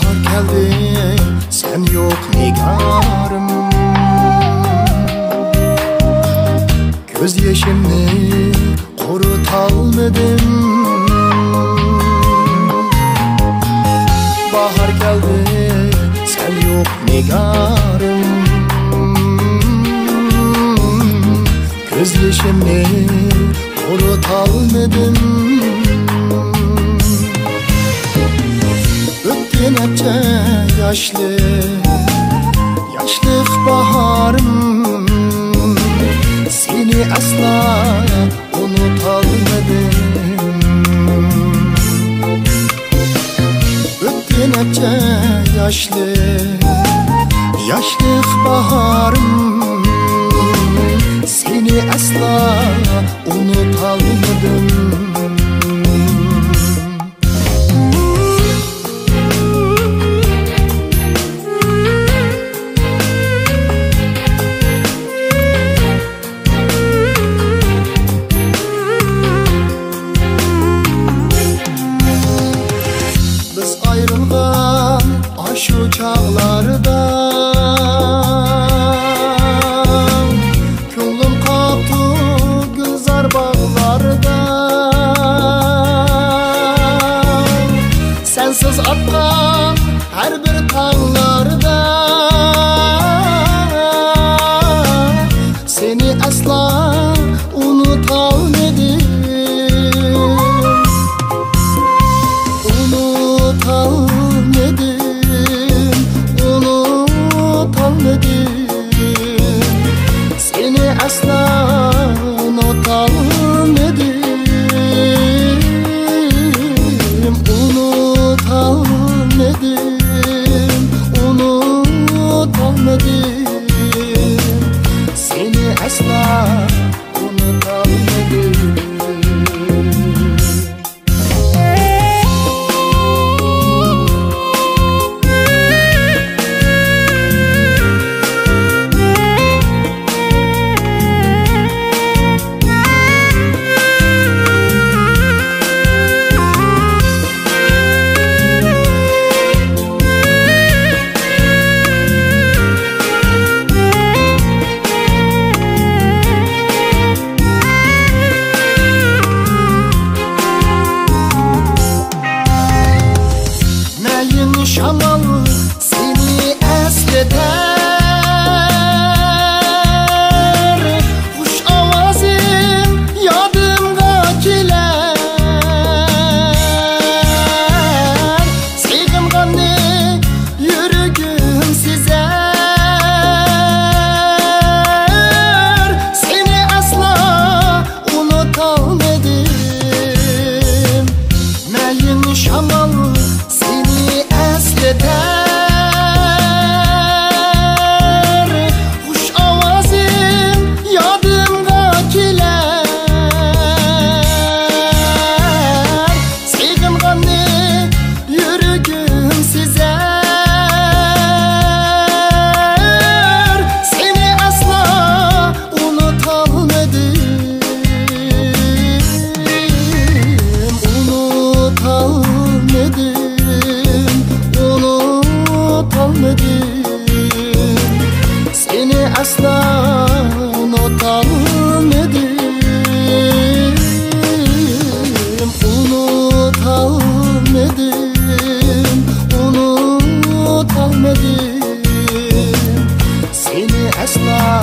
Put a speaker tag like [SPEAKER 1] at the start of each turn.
[SPEAKER 1] Bahar geldi, sen yok nigarım. Göz yaşımni kurutalmadım. Bahar geldi, sen yok nigarım. Göz yaşımni kurutalmadım. Öttün hepçe yaşlı, yaşlık baharım. Seni asla unutalmadım. Öttün hepçe yaşlı, yaşlık baharım. Seni asla unutalmadım. Biz ayrılgan aşu çağlarda Könglim qaptı gülzar bağlarda. Sensiz atkan her bir tağlarda seni asla unutalmadım. Seni asla unutalmadım. Unutalmadım. Seni asla unutalmadım. Şamal seni esleter, kuş avazın yadımda geler. Sevgim kanlı yürügüm sizer. Seni asla unutalmadım. Meyin şamal seni esleter, kuş avazın yadımda geler. Sevgim kanlı yürügüm sizer. Seni asla unutalmadım. Seni asla unutalmadım. Unutalmadım. Seni asla